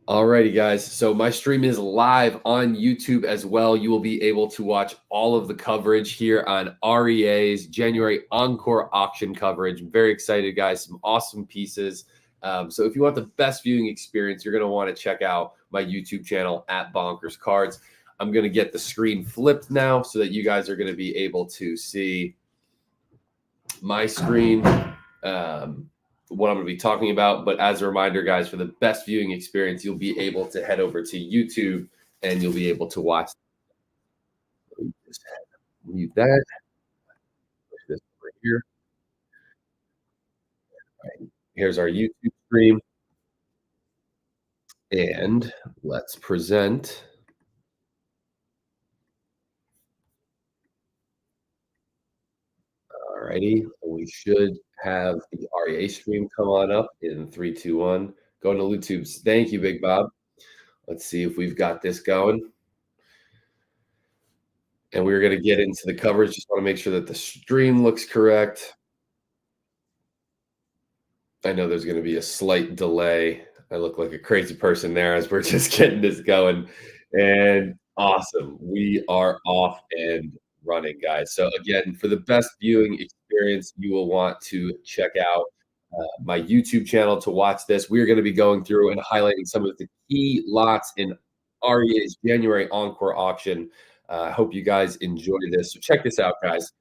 Alrighty, guys. So my stream is live on YouTube as well. You will be able to watch all of the coverage here on REA's January Encore Auction coverage. I'm very excited, guys. Some awesome pieces. So if you want the best viewing experience, you're going to want to check out my YouTube channel at Bonkers Cards. I'm going to get the screen flipped now so that you guys are going to be able to see my screen. What I'm going to be talking about. But as a reminder, guys, for the best viewing experience, you'll be able to head over to YouTube and you'll be able to watch. Just mute that. Push this over here. Right. Here's our YouTube stream. And let's present. Alrighty. We should have the REA stream come on up in 3, 2, 1. Go to YouTube. Thank you, Big Bob. Let's see if we've got this going. And we're going to get into the coverage. Just want to make sure that the stream looks correct. I know there's going to be a slight delay. I look like a crazy person there as we're just getting this going. And awesome. We are off and running, guys. So again, for the best viewing experience, you will want to check out my YouTube channel to watch this. We're going to be going through and highlighting some of the key lots in REA's January Encore Auction. I hope you guys enjoy this. So check this out, guys.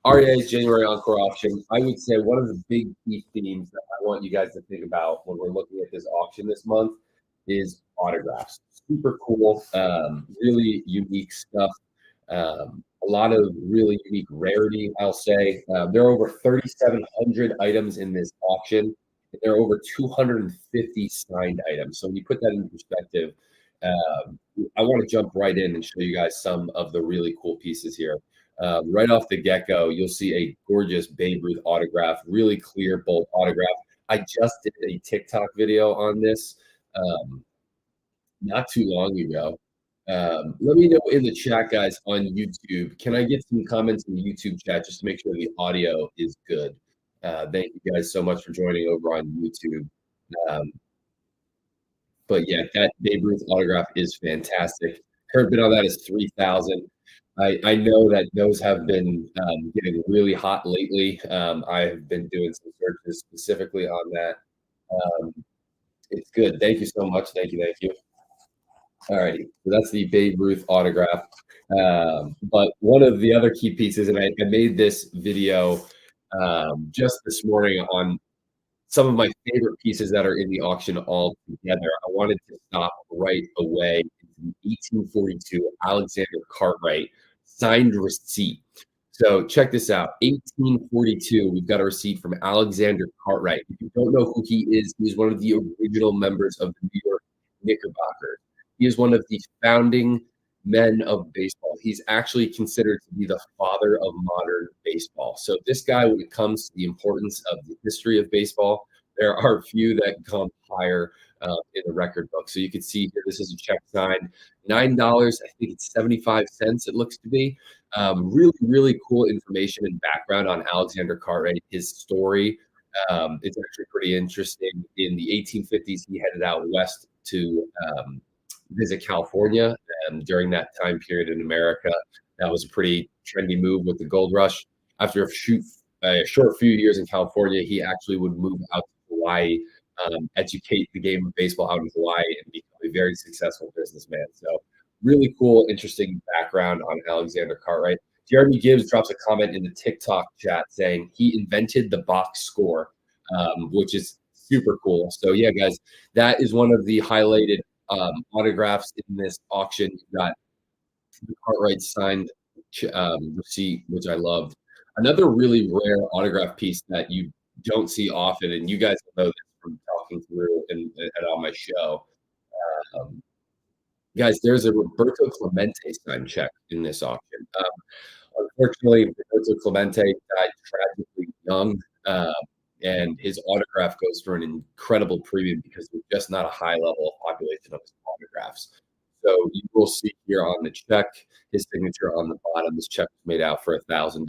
REA's January Encore Auction. I would say one of the big key themes that I want you guys to think about when we're looking at this auction this month is autographs. Super cool, really unique stuff. A lot of really unique rarity, I'll say. There are over 3,700 items in this auction. There are over 250 signed items. So when you put that in perspective, I want to jump right in and show you guys some of the really cool pieces here. Right off the get-go, you'll see a gorgeous Babe Ruth autograph, really clear, bold autograph. I just did a TikTok video on this not too long ago. Let me know in the chat, guys, on YouTube. Can I get some comments in the YouTube chat just to make sure the audio is good? Thank you guys so much for joining over on YouTube. But yeah, that Babe Ruth autograph is fantastic. Current bid on that is 3,000. I know that those have been getting really hot lately. I have been doing some searches specifically on that. It's good. Thank you so much. Thank you. Thank you. All righty. So that's the Babe Ruth autograph. But one of the other key pieces, and I made this video just this morning on some of my favorite pieces that are in the auction all together. I wanted to stop right away. 1842 Alexander Cartwright signed receipt. So check this out. 1842, we've got a receipt from Alexander Cartwright. If you don't know who he is, he's one of the original members of the New York Knickerbockers. He is one of the founding men of baseball. He's actually considered to be the father of modern baseball. So this guy, when it comes to the importance of the history of baseball, there are few that come higher in the record book. So you can see here, this is a check signed $9. I think it's 75 cents. It looks to be really, really cool information and background on Alexander Cartwright, his story. It's actually pretty interesting. In the 1850s, he headed out west to visit California. And during that time period in America, that was a pretty trendy move with the gold rush. After a short few years in California, he actually would move out to Hawaii, educate the game of baseball out in Hawaii, and become a very successful businessman. So really cool, interesting background on Alexander Cartwright. Jeremy Gibbs drops a comment in the TikTok chat saying he invented the box score, which is super cool. So yeah, guys, that is one of the highlighted autographs in this auction. You've got the Cartwright signed receipt, which I loved. Another really rare autograph piece that you don't see often, and you guys know this from talking through and on my show. Guys, there's a Roberto Clemente signed check in this auction. Unfortunately, Roberto Clemente died tragically young, and his autograph goes for an incredible premium because there's just not a high level of population of his autographs. So you will see here on the check, his signature on the bottom. This check was made out for $1,000.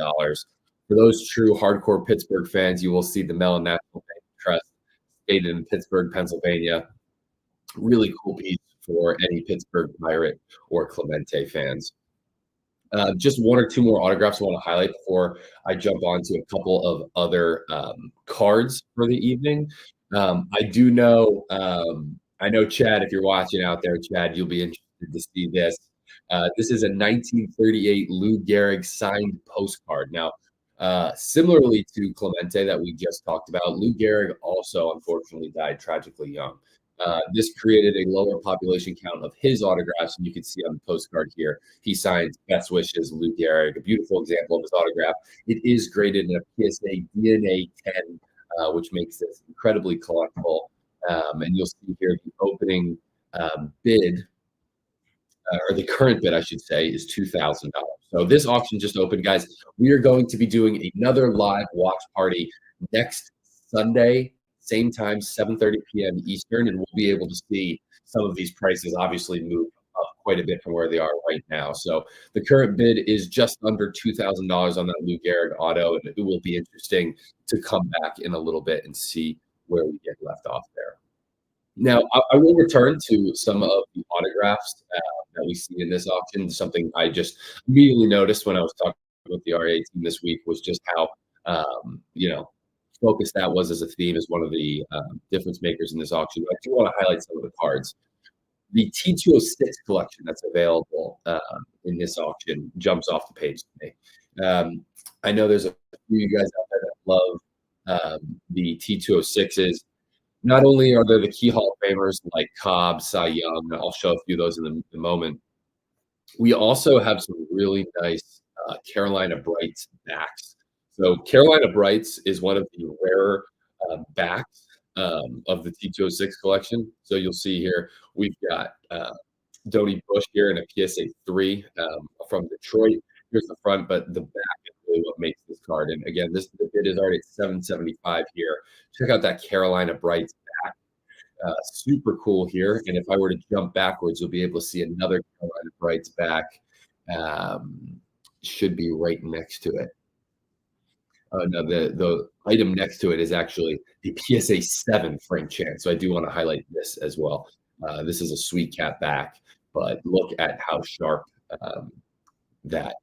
For those true hardcore Pittsburgh fans, you will see the Mellon National Bank Trust, stated in Pittsburgh, Pennsylvania. Really cool piece for any Pittsburgh Pirate or Clemente fans. Just one or two more autographs I want to highlight before I jump on to a couple of other cards for the evening. I do know, I know Chad, if you're watching out there, Chad, you'll be interested to see this. This is a 1938 Lou Gehrig signed postcard. Now, similarly to Clemente that we just talked about, Lou Gehrig also unfortunately died tragically young. This created a lower population count of his autographs, and you can see on the postcard here, he signed "Best Wishes, Lou Gehrig," a beautiful example of his autograph. It is graded in a PSA DNA 10, which makes this incredibly collectible. And you'll see here the opening bid, or the current bid, I should say, is $2,000. So this auction just opened, guys. We are going to be doing another live watch party next Sunday, same time, 7:30 p.m. Eastern, and we'll be able to see some of these prices obviously move up quite a bit from where they are right now. So the current bid is just under $2,000 on that Lou Gehrig auto, and it will be interesting to come back in a little bit and see where we get left off there. Now, I will return to some of the autographs that we see in this auction. Something I just immediately noticed when I was talking with the REA team this week was just how, focused that was as a theme as one of the difference makers in this auction. I do want to highlight some of the cards. The T206 collection that's available in this auction jumps off the page to me. I know there's a few of you guys out there that love the T206s. Not only are there the key Hall of Famers like Cobb, Cy Young, I'll show a few of those in a moment. We also have some really nice Carolina Brights backs. So Carolina Brights is one of the rarer backs of the T206 collection. So you'll see here, we've got Donnie Bush here in a PSA 3 from Detroit. Here's the front, but the back is really what makes this card. And again, the bid is already at $775 here. Check out that Carolina Brights back. Super cool here. And if I were to jump backwards, you'll be able to see another Carolina Brights back. Should be right next to it. No, the item next to it is actually the PSA 7 Frank Chance. So I do want to highlight this as well. This is a sweet cat back, but look at how sharp that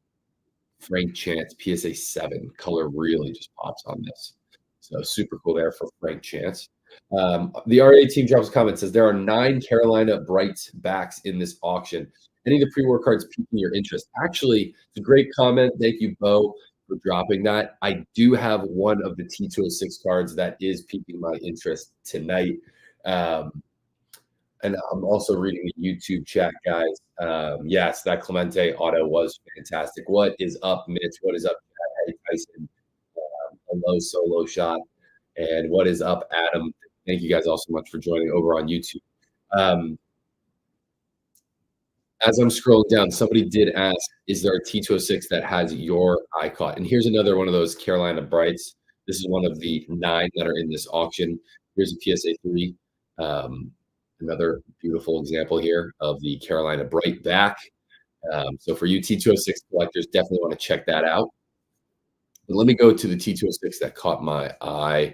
Frank Chance PSA 7 color really just pops on this. So super cool there for Frank Chance. The RA team drops a comment, says there are 9 Carolina Brights backs in this auction. Any of the pre-war cards piquing your interest? Actually, it's a great comment. Thank you, Bo, for dropping that. I do have one of the T206 cards that is piquing my interest tonight. And I'm also reading the YouTube chat, guys. Yes, that Clemente auto was fantastic. What is up, Mitch? What is up, Hey Tyson? A low solo shot. And what is up, Adam? Thank you guys all so much for joining over on YouTube. As I'm scrolling down, somebody did ask, is there a T206 that has your eye caught? And here's another one of those Carolina Brights. This is one of the 9 that are in this auction. Here's a PSA 3. Another beautiful example here of the Carolina Bright back. So for you T206 collectors, definitely want to check that out. But let me go to the T206 that caught my eye.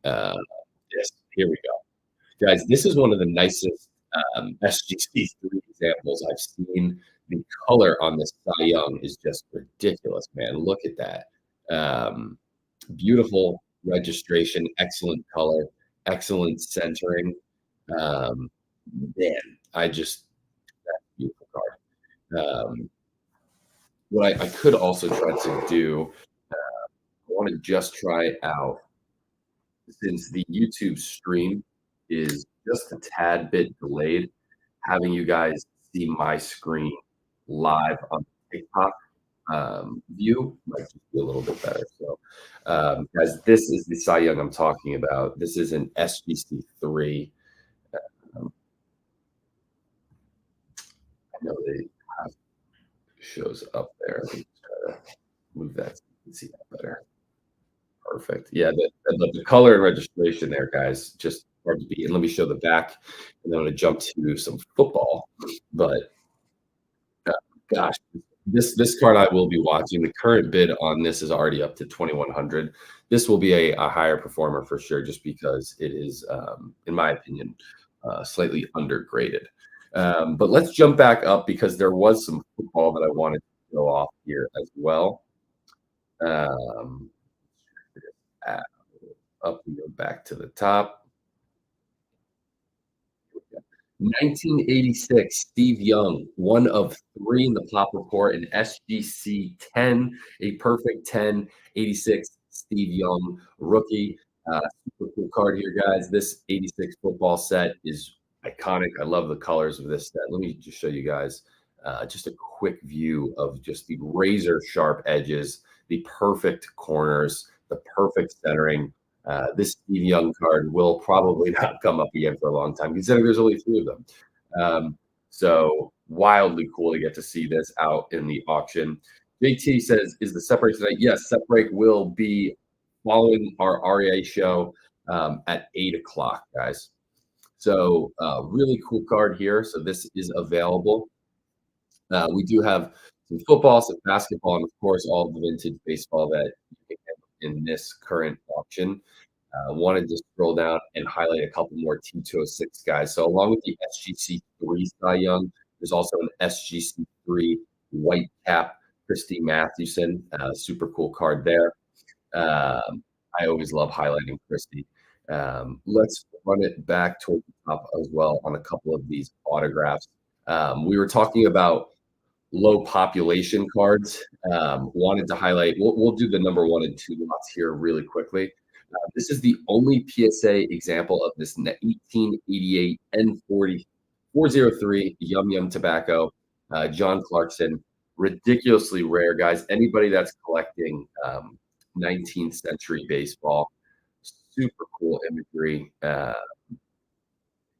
Yes, here we go. Guys, this is one of the nicest SGC3 examples I've seen. The color on this Cy Young is just ridiculous, man. Look at that. Beautiful registration, excellent color, excellent centering. Man, that's a beautiful card. What I could also try to do, I want to just try out, since the YouTube stream is just a tad bit delayed, having you guys see my screen live on TikTok view might just be a little bit better. So, guys, this is the Cy Young I'm talking about. This is an SGC3. I know they have shows up there. Let me try to move that so you can see that better. Perfect. Yeah, the color and registration there, guys, just hard to beat. And let me show the back, and then I'm going to jump to some football. But gosh, this card I will be watching. The current bid on this is already up to 2,100. This will be a higher performer for sure, just because it is, in my opinion, slightly undergraded. But let's jump back up because there was some football that I wanted to go off here as well. Um, up and go back to the top. 1986, Steve Young, one of three in the pop report, an SGC 10, a perfect 10, 86, Steve Young, rookie. Super cool card here, guys. This 86 football set is iconic. I love the colors of this set. Let me just show you guys just a quick view of just the razor sharp edges, the perfect corners, the perfect centering. This Steve Young card will probably not come up again for a long time, considering there's only three of them. So wildly cool to get to see this out in the auction. JT says, is the set break tonight? Yes, set break will be following our REA show at 8 o'clock, guys. So really cool card here. So this is available. We do have some football, some basketball, and of course, all the vintage baseball that you can get in this current auction. Wanted to scroll down and highlight a couple more T206 guys. So along with the SGC3 Cy Young, there's also an SGC3 white cap, Christy Mathewson. Super cool card there. I always love highlighting Christy. Let's run it back toward the top as well on a couple of these autographs. We were talking about low population cards. Wanted to highlight, we'll do the number 1 and 2 lots here really quickly. This is the only PSA example of this 1888 N40 403 Yum Yum Tobacco, John Clarkson. Ridiculously rare, guys. Anybody that's collecting 19th century baseball, super cool imagery,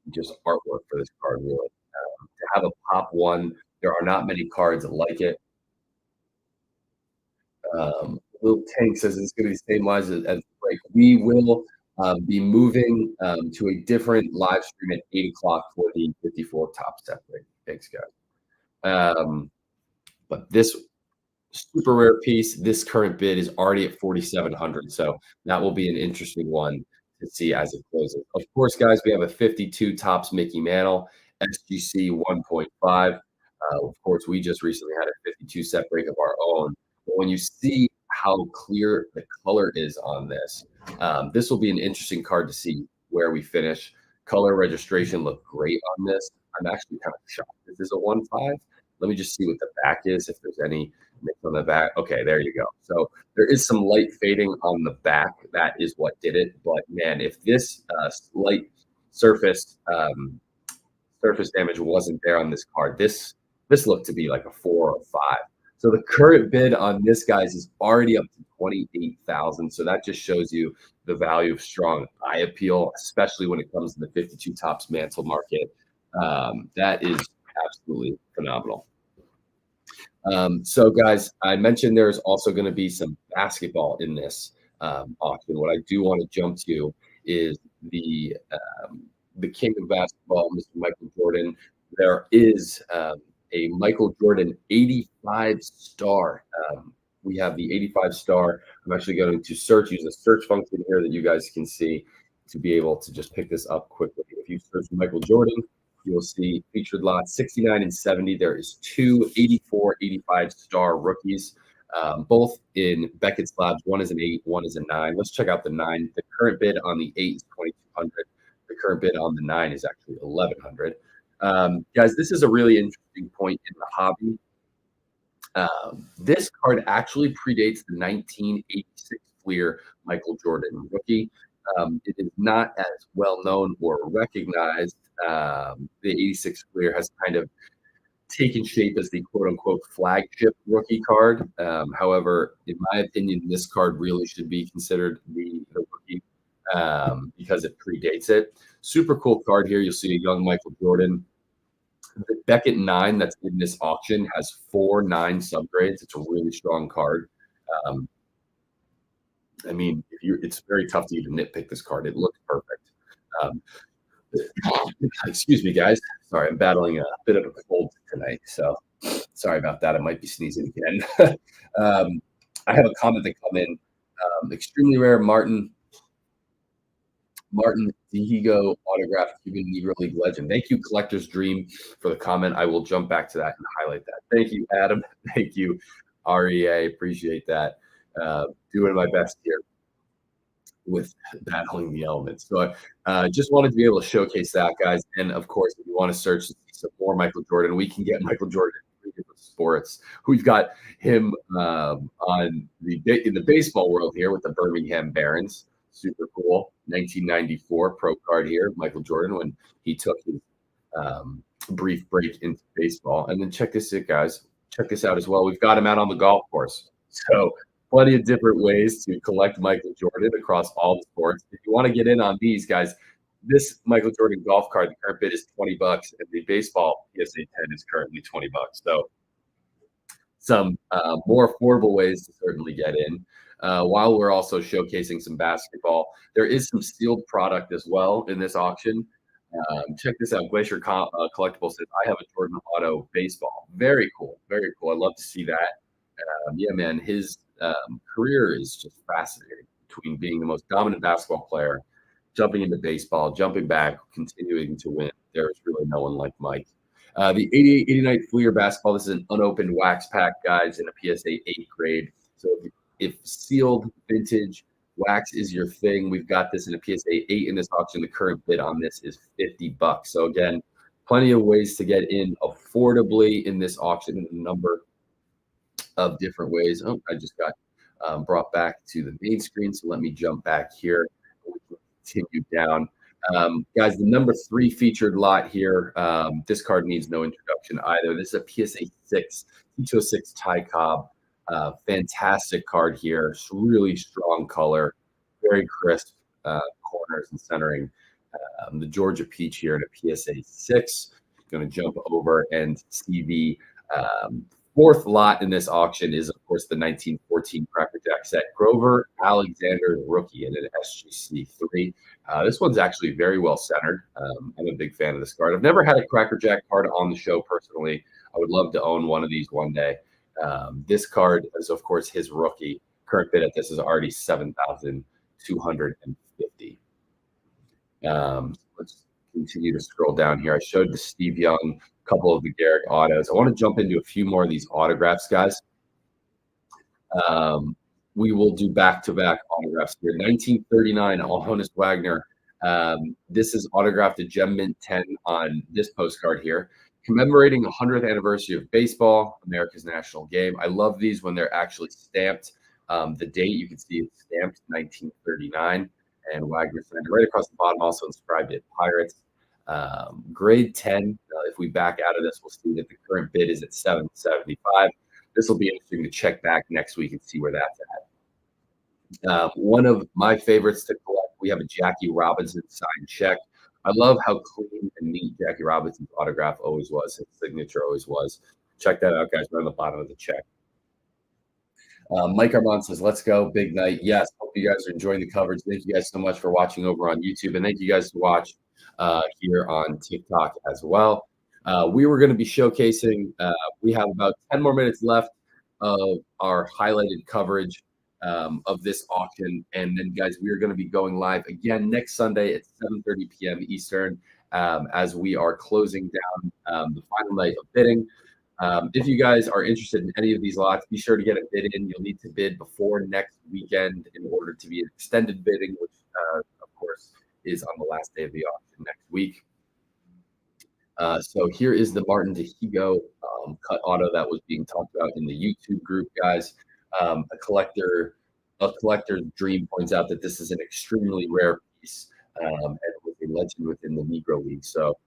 just artwork for this card, really. To have a pop one, there are not many cards like it. Little Tank says it's going to be the same lines as break. We will be moving to a different live stream at 8 o'clock for the 54 top set break. Thanks, guys. But this super rare piece, this current bid is already at 4,700. So that will be an interesting one to see as it closes. Of course, guys, we have a 52 tops Mickey Mantle, SGC 1.5. Of course, we just recently had a 52 set break of our own. But when you see how clear the color is on this, this will be an interesting card to see where we finish. Color registration looked great on this. I'm actually kind of shocked. This is a 1.5. Let me just see what the back is, if there's any mix on the back. Okay, there you go. So there is some light fading on the back. That is what did it. But man, if this light surface damage wasn't there on this card, this looked to be like a 4 or 5. So the current bid on this, guys, is already up to 28,000. So that just shows you the value of strong eye appeal, especially when it comes to the 52 tops mantle market. That is absolutely phenomenal. So, guys, I mentioned there's also going to be some basketball in this auction. What I do want to jump to is the king of basketball, Mr. Michael Jordan. There is a Michael Jordan 85 star. We have the 85 star. I'm actually going to use a search function here that you guys can see to be able to just pick this up quickly. If you search Michael Jordan, you will see featured lots 69 and 70. There is 2 84, 85 star rookies, both in Beckett slabs. One is an 8, one is a 9. Let's check out the 9. The current bid on the 8 is 2,200. The current bid on the 9 is actually 1,100. Guys, this is a really interesting point in the hobby. This card actually predates the 1986 Fleer Michael Jordan rookie. It is not as well known or recognized. The 86 Fleer has kind of taken shape as the quote-unquote flagship rookie card. However, in my opinion, this card really should be considered the rookie because it predates it. Super cool card here. You'll see a young Michael Jordan. The Beckett 9 that's in this auction has 4 9 subgrades. It's a really strong card. I mean, it's very tough to even nitpick this card. It looks perfect. Excuse me, guys. Sorry, I'm battling a bit of a cold tonight, so sorry about that. I might be sneezing again. I have a comment that come in. Extremely rare Martin Martin Dihigo autograph Cuban Negro League legend. Thank you, Collector's Dream, for the comment. I will jump back to that and highlight that. Thank you, Adam. Thank you, REA. Appreciate that. Doing my best here with battling the elements. So just wanted to be able to showcase that, guys. And of course, if you want to search some more Michael Jordan, we can get Michael Jordan in 3 different sports. We've got him in the baseball world here with the Birmingham Barons. Super cool. 1994 pro card here, Michael Jordan, when he took his brief break into baseball. And then check this out, guys. Check this out as well. We've got him out on the golf course. So plenty of different ways to collect Michael Jordan across all the sports. If you want to get in on these, guys, this Michael Jordan golf card, the current bid is $20, and the baseball PSA 10 is currently $20. So some more affordable ways to certainly get in. While we're also showcasing some basketball, there is some sealed product as well in this auction. Check this out. Glacier Collectible says, I have a Jordan Auto baseball. Very cool. Very cool. I'd love to see that. Yeah, man, his career is just fascinating, between being the most dominant basketball player, jumping into baseball, jumping back, continuing to win. There's really no one like Mike. The 88-89 Fleer basketball, this is an unopened wax pack, guys, in a PSA 8 grade. So if sealed vintage wax is your thing, we've got this in a PSA 8 in this auction. The current bid on this is $50. So again, plenty of ways to get in affordably in this auction in a number of different ways. Oh, I just got brought back to the main screen. So let me jump back here. We can continue down. Guys, the number 3 featured lot here. This card needs no introduction either. This is a PSA 6, T206 Ty Cobb. Fantastic card here. It's really strong color, very crisp corners and centering. The Georgia Peach here in a PSA 6. Going to jump over and see the 4th lot in this auction is, of course, the 1914 Cracker Jack set. Grover Alexander rookie in an SGC 3. This one's actually very well centered. I'm a big fan of this card. I've never had a Cracker Jack card on the show personally. I would love to own one of these one day. This card is, of course, his rookie. Current bid at this is already $7,250. Let's continue to scroll down here. I showed the Steve Young, couple of the Garrick autos. I want to jump into a few more of these autographs, guys. We will do back-to-back autographs here. 1939, Honus Wagner. This is autographed to Gem Mint 10 on this postcard here, commemorating the 100th anniversary of baseball, America's national game. I love these when they're actually stamped. The date, you can see it's stamped 1939, and Wagner signed it right across the bottom, also inscribed it Pirates. Grade 10, if we back out of this, we'll see that the current bid is at $775. This will be interesting to check back next week and see where that's at. One of my favorites to collect, we have a Jackie Robinson signed check. I love how clean and neat Jackie Robinson's autograph always was. His signature always was. Check that out, guys. Right on the bottom of the check. Mike Armand says, let's go. Big night. Yes. Hope you guys are enjoying the coverage. Thank you guys so much for watching over on YouTube. And thank you guys to watch here on TikTok as well. We were going to be showcasing, we have about 10 more minutes left of our highlighted coverage of this auction. And then, guys, we are going to be going live again next Sunday at 7:30 p.m. Eastern as we are closing down the final night of bidding. If you guys are interested in any of these lots, be sure to get a bid in. You'll need to bid before next weekend in order to be an extended bidding, which, of course, is on the last day of the auction next week. So here is the Martin Dihigo cut auto that was being talked about in the YouTube group, guys. A collector's dream points out that this is an extremely rare piece and was a legend within the Negro League. So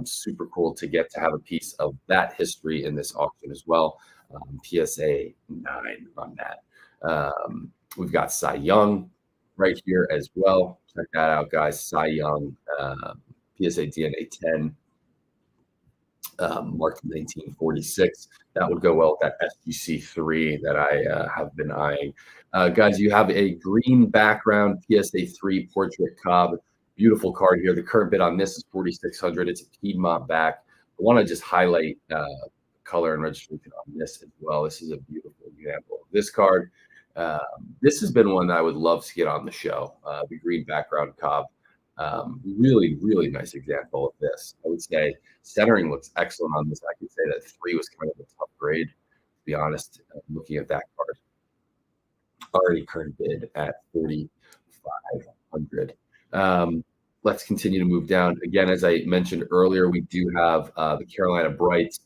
super cool to get to have a piece of that history in this auction as well. PSA 9 on that. We've got Cy Young right here as well. Check that out, guys. Cy Young, PSA DNA 10. Marked 1946. That would go well with that SGC 3 that I have been eyeing. Guys, you have a green background PSA 3 portrait Cobb. Beautiful card here. The current bid on this is $4,600. It's a Piedmont back. I want to just highlight color and registration on this as well. This is a beautiful example of this card. This has been one that I would love to get on the show. The green background Cobb. Really, really nice example of this. I would say centering looks excellent on this. I could say that 3 was kind of a tough grade, to be honest, looking at that card. Already current bid at 4,500. Let's continue to move down. Again, as I mentioned earlier, we do have the Carolina Brights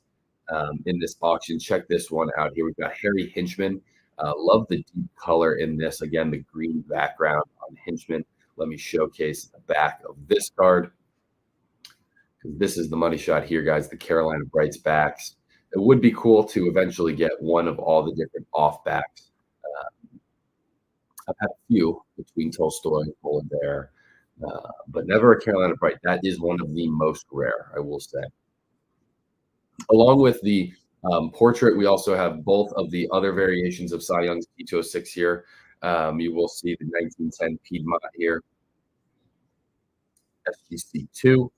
in this auction. Check this one out here. We've got Harry Hinchman. Love the deep color in this. Again, the green background on Hinchman. Let me showcase the back of this card, because this is the money shot here, guys. The Carolina Brights backs. It would be cool to eventually get one of all the different off backs. I've had a few between Tolstoy and Polar Bear, but never a Carolina Bright. That is one of the most rare, I will say. Along with the portrait, we also have both of the other variations of Cy Young's P206 here. You will see the 1910 Piedmont here, SGC2.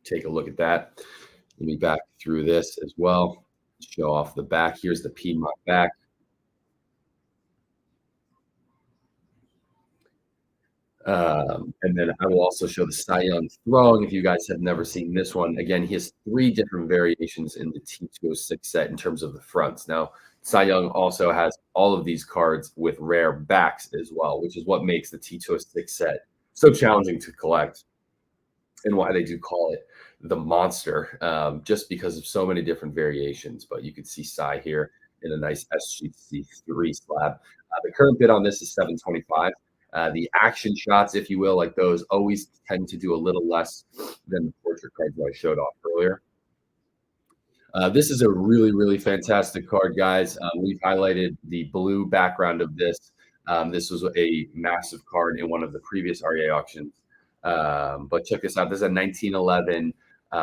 Take a look at that. Let me back through this as well. Show off the back. Here's the Piedmont back. And then I will also show the Cy Young Throng if you guys have never seen this one. Again, he has 3 different variations in the T206 set in terms of the fronts. Now, Cy Young also has all of these cards with rare backs as well, which is what makes the T206 set so challenging to collect and why they do call it the monster, just because of so many different variations. But you can see Cy here in a nice SGC3 slab. The current bid on this is $725. The action shots, if you will, like those, always tend to do a little less than the portrait cards that I showed off earlier. This is a really, really fantastic card, guys. We've highlighted the blue background of this. This was a massive card in one of the previous REA auctions. But check this out. This is a 1911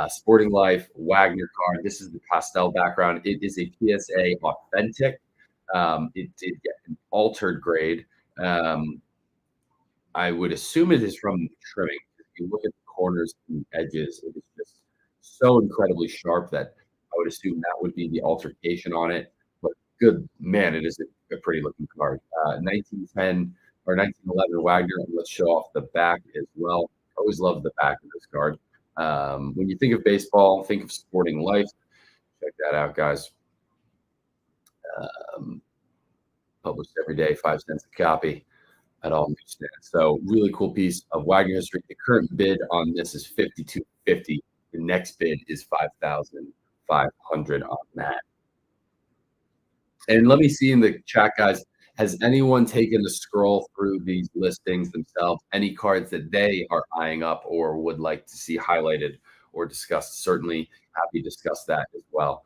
Sporting Life Wagner card. This is the pastel background. It is a PSA authentic. It did get an altered grade. I would assume it is from the trimming. If you look at the corners and edges, it is just so incredibly sharp that I would assume that would be the altercation on it. But good man, it is a pretty looking card. 1910 or 1911 Wagner. Let's show off the back as well. Always love the back of this card. When you think of baseball, think of Sporting Life. Check that out, guys. Published every day, 5 cents a copy at all newsstands. So really cool piece of Wagner history. The current bid on this is $5,250. The next bid is $5,500 on that. And let me see in the chat, guys, has anyone taken the scroll through these listings themselves? Any cards that they are eyeing up or would like to see highlighted or discussed? Certainly happy to discuss that as well.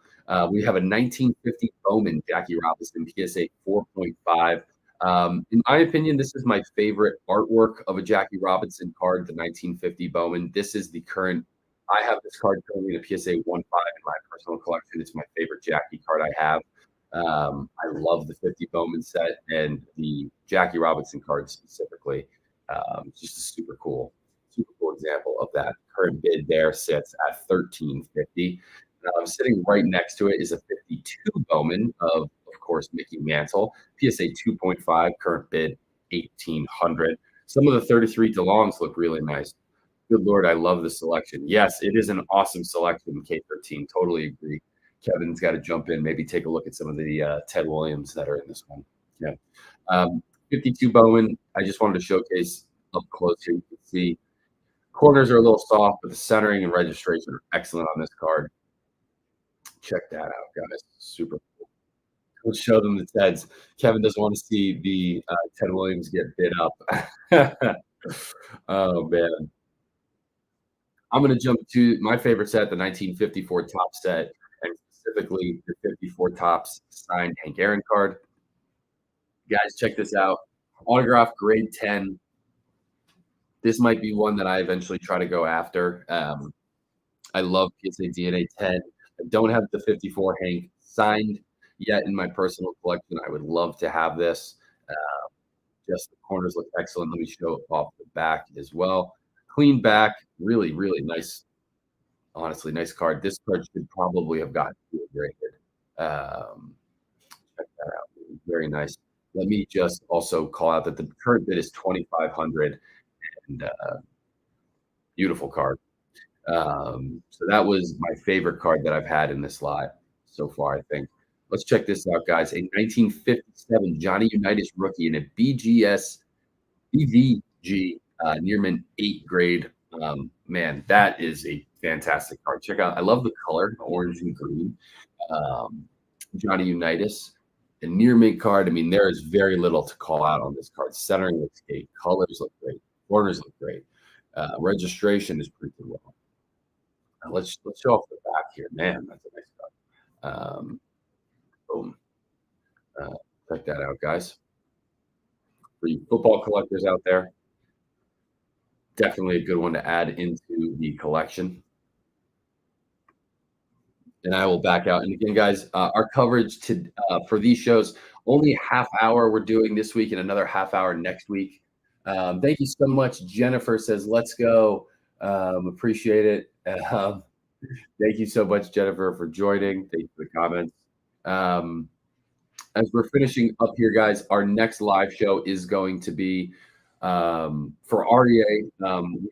We have a 1950 Bowman Jackie Robinson PSA 4.5. In my opinion, this is my favorite artwork of a Jackie Robinson card, the 1950 Bowman. This is the current. I have this card currently in a PSA 1.5 in my personal collection. It's my favorite Jackie card I have. I love the 50 Bowman set and the Jackie Robinson card specifically. Just a super cool example of that. Current bid there sits at $1,350. Sitting right next to it is a 52 Bowman of course, Mickey Mantle. PSA 2.5, current bid $1,800. Some of the 33 DeLongs look really nice. Good Lord, I love the selection. Yes, it is an awesome selection, K13. Totally agree. Kevin's got to jump in, maybe take a look at some of the Ted Williams that are in this one. Yeah. 52 Bowman, I just wanted to showcase up close here. You can see corners are a little soft, but the centering and registration are excellent on this card. Check that out, guys. Super cool. We'll show them the Teds. Kevin doesn't want to see the Ted Williams get bid up. Oh, man. I'm going to jump to my favorite set, the 1954 top set, and specifically the 54 tops signed Hank Aaron card. Guys, check this out. Autograph grade 10. This might be one that I eventually try to go after. I love PSA DNA 10. I don't have the 54 Hank signed yet in my personal collection. I would love to have this. Just the corners look excellent. Let me show it off the back as well. Clean back, really, really nice. Honestly, nice card. This card should probably have gotten graded. Check that out. Very nice. Let me just also call out that the current bid is $2,500. And beautiful card. So that was my favorite card that I've had in this lot so far, I think. Let's check this out, guys. A 1957 Johnny Unitas rookie in a BVG Nearman 8 grade. Man, that is a fantastic card. Check out. I love the color, orange and green. Um, Johnny Unitas, a near mint card. I mean, there is very little to call out on this card. Centering looks great. Colors look great. Corners look great. Registration is pretty well. Let's show off the back here. Man, that's a nice card. Boom. Check that out, guys. For you football collectors out there, definitely a good one to add into the collection. And I will back out. And again, guys, our coverage for these shows, only a half hour we're doing this week and another half hour next week. Thank you so much. Jennifer says, let's go. Appreciate it. Thank you so much, Jennifer, for joining. Thank you for the comments. As we're finishing up here, guys, our next live show is going to be for REA.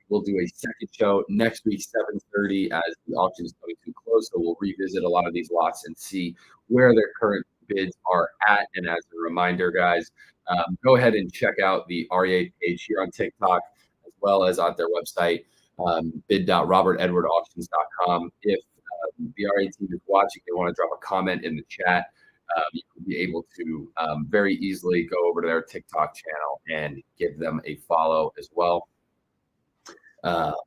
We'll do a second show next week, 7:30, as the auction is coming to close. So we'll revisit a lot of these lots and see where their current bids are at. And as a reminder, guys, go ahead and check out the REA page here on TikTok, as well as on their website, bid.robertedwardauctions.com. If the REA team is watching, they want to drop a comment in the chat. You will be able to very easily go over to their TikTok channel and give them a follow as well.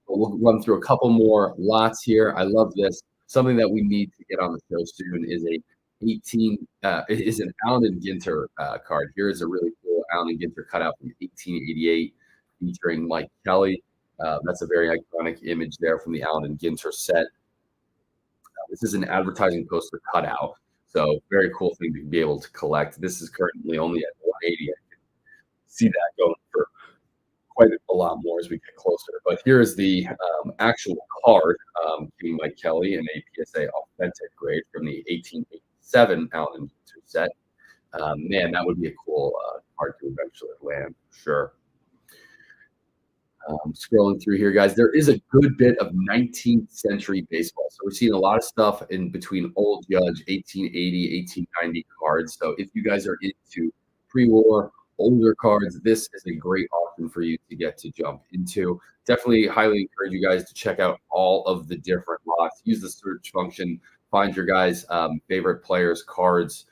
We'll run through a couple more lots here. I love this. Something that we need to get on the show soon is an Allen and Ginter card. Here is a really cool Allen and Ginter cutout from 1888 featuring Mike Kelly. That's a very iconic image there from the Allen and Ginter set. This is an advertising poster cutout. So very cool thing to be able to collect. This is currently only at 180. I can see that going for quite a lot more as we get closer. But here is the actual card, King Mike Kelly in a PSA authentic grade from the 1887 Allen and Ginter set. Man, that would be a cool card to eventually land, for sure. Scrolling through here, guys, there is a good bit of 19th century baseball. So we're seeing a lot of stuff in between Old Judge, 1880, 1890 cards. So if you guys are into pre-war, older cards, this is a great option for you to get to jump into. Definitely highly encourage you guys to check out all of the different lots. Use the search function, find your guys' favorite players, cards,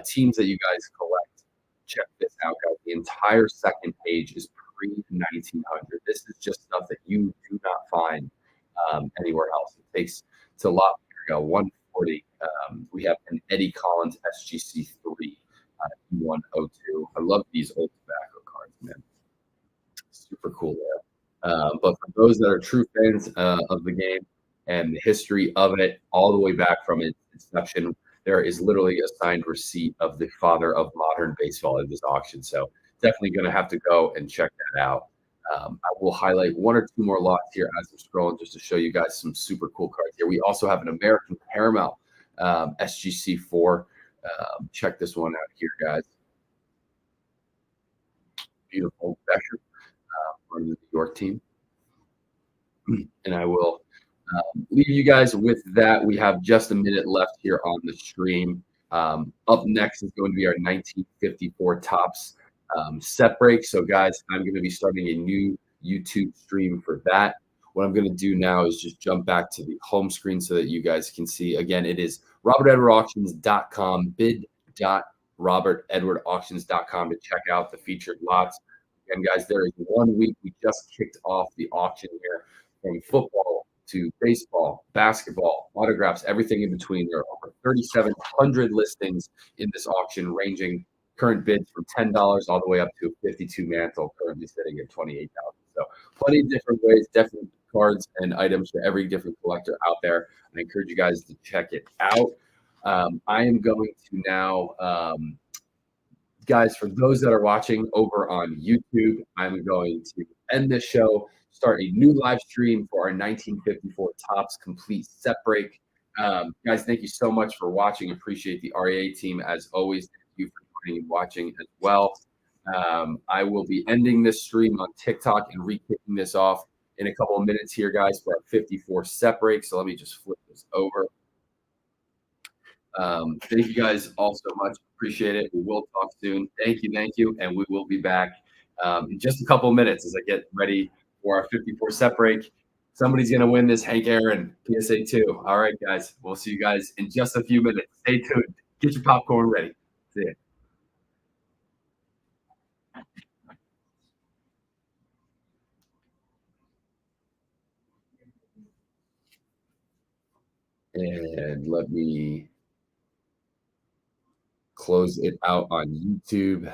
teams that you guys collect. Check this out, guys. The entire second page is pre-1900. This is just stuff that you do not find anywhere else. It's a lot. Here we go. 140. We have an Eddie Collins SGC 3 102. I love these old tobacco cards, man. Super cool there. But for those that are true fans of the game and the history of it, all the way back from its inception, there is literally a signed receipt of the father of modern baseball at this auction. So definitely going to have to go and check that out. I will highlight one or two more lots here as I'm scrolling just to show you guys some super cool cards here. We also have an American Paramount SGC4. Check this one out here, guys. Beautiful Becker from the New York team. And I will leave you guys with that. We have just a minute left here on the stream. Up next is going to be our 1954 Topps set break. So guys, I'm going to be starting a new YouTube stream for that. What I'm going to do now is just jump back to the home screen so that you guys can see. Again, it is robertedwardauctions.com, bid.robertedwardauctions.com to check out the featured lots. And guys, there is 1 week. We just kicked off the auction here, from football to baseball, basketball, autographs, everything in between. There are over 3,700 listings in this auction, ranging current bids from $10 all the way up to a 52 mantle, currently sitting at $28,000. So plenty of different ways, different cards and items for every different collector out there. I encourage you guys to check it out. I am going to now, guys, for those that are watching over on YouTube, I'm going to end this show, start a new live stream for our 1954 Topps complete set break. Guys, thank you so much for watching. Appreciate the REA team as always. Thank you for joining and watching as well. I will be ending this stream on TikTok and re-kicking this off in a couple of minutes here, guys, for our 54 set break. So let me just flip this over. Thank you guys all so much. Appreciate it. We will talk soon. Thank you. And we will be back in just a couple of minutes as I get ready for our 54 set break. Somebody's going to win this Hank Aaron PSA 2. All right, guys. We'll see you guys in just a few minutes. Stay tuned. Get your popcorn ready. See ya. And let me close it out on YouTube.